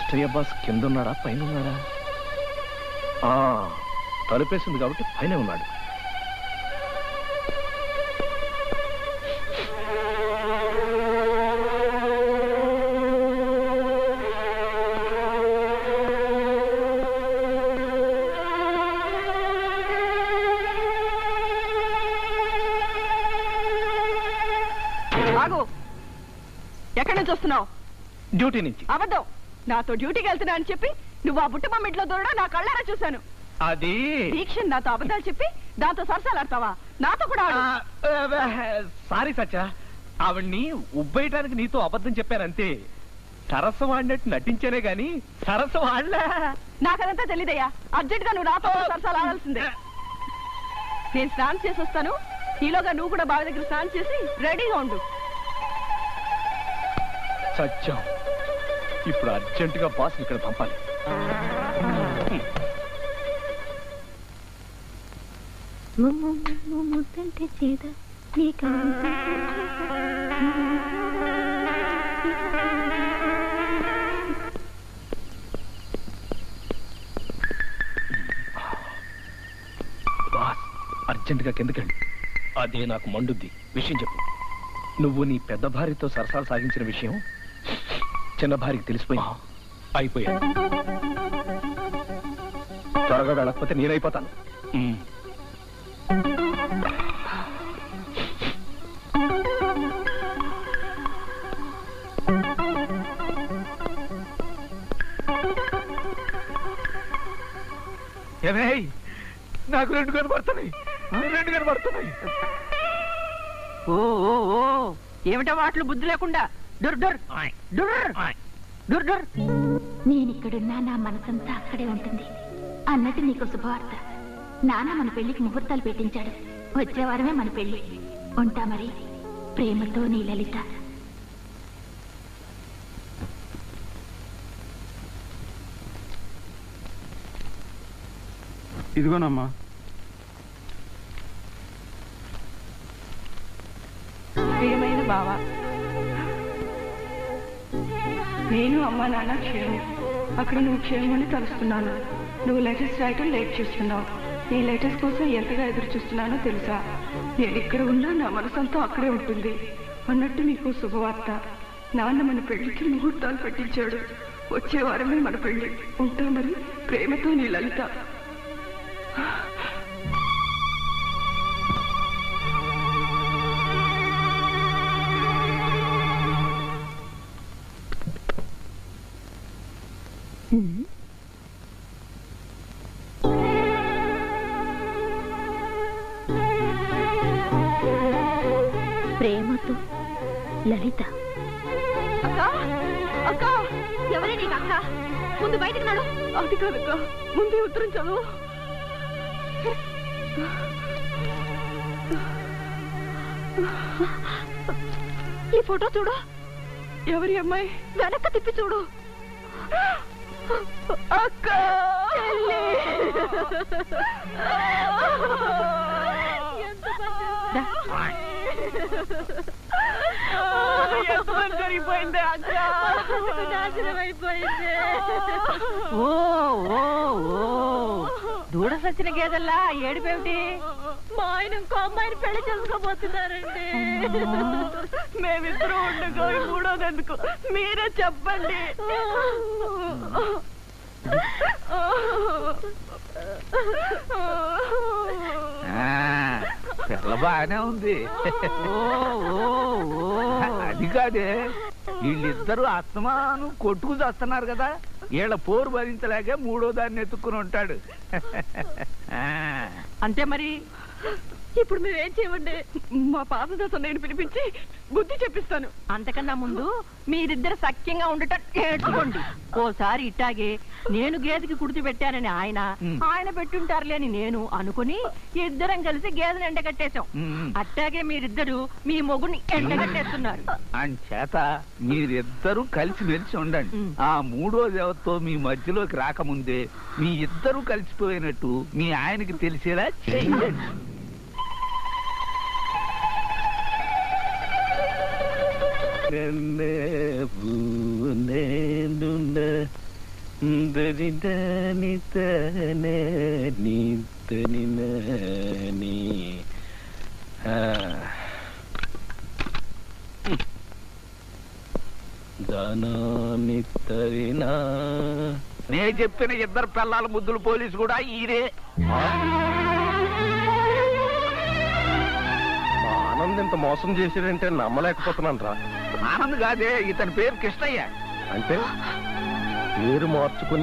Krishnaiah boss కింద ఉన్నాడా పైన ఉన్నాడా? తలుపేసింది కాబట్టి పైన ఉన్నాడు. ఎక్కడి నుంచి వస్తున్నావు? డ్యూటీ నుంచి. అబద్ధం. నాతో డ్యూటీకి వెళ్తున్నా అని చెప్పి నువ్వు ఆ బుట్టమ్మ ఇంట్లో దూరడం నా కళ్ళారా చూశాను. అది దీక్ష నాతో అబద్ధాలు చెప్పి దాంతో సరసాలాడతావా? నాతో కూడా సారీ సచ్చా, ఆవిడ్ని ఉబ్బేయటానికి నీతో అబద్ధం చెప్పానంతే. సరస్సు ఆడినట్టు నటించానే గాని సరస్సు ఆడలే. నాకదంతా తెలీదయ్యా. అర్జెంట్ గా నువ్వు నాతో సరసాలు ఆడాల్సిందే. నేను స్నానం చేసి వస్తాను. ఈలోగా నువ్వు కూడా బావి దగ్గర స్నానం చేసి రెడీగా ఉండు. సత్యం, ఇప్పుడు అర్జెంటుగా బాస్ ఇక్కడ పంపాలి. బాస్ అర్జెంటుగా కిందకెళ్ళి. అదే నాకు మండుద్ది. విషయం చెప్పు. నువ్వు నీ పెద్ద భార్యతో సరసాలు సాగించిన విషయం చిన్న భార్యకి తెలిసిపోయింది. అయిపోయా. త్వరగా వెళ్ళకపోతే నేనైపోతాను. నాకు 2 కనబడుతున్నాయి. 2 కనబడుతున్నాయి. ఓ ఏమిటా మాటలు బుద్ధి లేకుండా? నేనిక్కడున్నా నా మనసంతా అక్కడే ఉంటుంది అన్నట్టు నీకు శుభవార్త. నాన్న మన పెళ్లికి ముహూర్తాలు పెట్టించాడు. వచ్చే వారమే మన పెళ్లి. ఉంటా మరి. ప్రేమతో నీ లలిత. ఇదిగోనమ్మా. ప్రియమైన బావా, నేను అమ్మ నాన్న క్షేమం. అక్కడ నువ్వు క్షేమని తలుస్తున్నాను. నువ్వు లెటర్స్ రాయటం లేట్ చేస్తున్నావు. నీ లెటర్స్ కోసం ఎంతగా ఎదురు చూస్తున్నానో తెలుసా? నేను ఇక్కడ ఉన్నా నా మనసంతా అక్కడే ఉంటుంది అన్నట్టు నీకు శుభవార్త. నాన్న మన పెళ్లికి ముహూర్తాలు పెట్టించాడు. వచ్చే వారమే మన పెళ్లి. ఉంటా మరి. ప్రేమతో నీ లలిత. ప్రేమతో లలిత. అక్క, అక్క, ఎవరే నీకు అక్క? ముందు బయటకు నాడు. అది కాదక్క, ముందు ఉత్తరం చదువు. ఈ ఫోటో చూడు. ఎవరి అమ్మాయి? వెనక్కి తిప్పి చూడు. అక్క, జరిగిపోయింది అక్క. నాశనం అయిపోయింది. ఓ దూడ సచ్చిన గేదల్లా ఏడిపేమిటి? మా ఆయన ఇంకో అమ్మాయిని పెళ్లి చేసుకోబోతున్నారండి. మేమిద్దరూ ఉండగా మూడోది ఎందుకు? మీరే చెప్పండి. పిల్ల బాగానే ఉంది. అది కాదే, వీళ్ళిద్దరూ అస్తమాను కొట్టుకు చేస్తున్నారు కదా. వీళ్ళ పోరు భరించలేక మూడో దాన్ని ఎత్తుక్కుని ఉంటాడు. అంతే మరి. ఇప్పుడు మీరేం చేయమండి? మా పాపతో నేను పిలిపించి బుద్ధి చెప్పిస్తాను. అంతకన్నా ముందు మీరిద్దరు సఖ్యంగా ఉండటం నేర్చుకోండి. ఓసారి ఇట్టాగే నేను గేదెకి కుడితి పెట్టానని ఆయన పెట్టుంటారులే అని నేను అనుకుని ఇద్దరం కలిసి గేదెని ఎండగట్టేశాం. అట్టాగే మీరిద్దరు మీ మొగుని ఎండగట్టేస్తున్నారు. అంచేత మీరిద్దరూ కలిసి మెలిసి ఉండండి. ఆ మూడో దేవతతో మీ మధ్యలోకి రాకముందే మీ ఇద్దరూ కలిసిపోయినట్టు మీ ఆయనకి తెలిసేలా చేయండి. నే చెప్పిన ఇద్దరు పిల్లల ముద్దులు పోలీసు కూడా ఈరే. ఆనంద్ ఇంత మోసం చేసేదంటే నమ్మలేకపోతున్నాను రా. ఆనంద్ కాదే, ఇతని పేరు కృష్ణయ్య. అంటే పేరు మార్చుకుని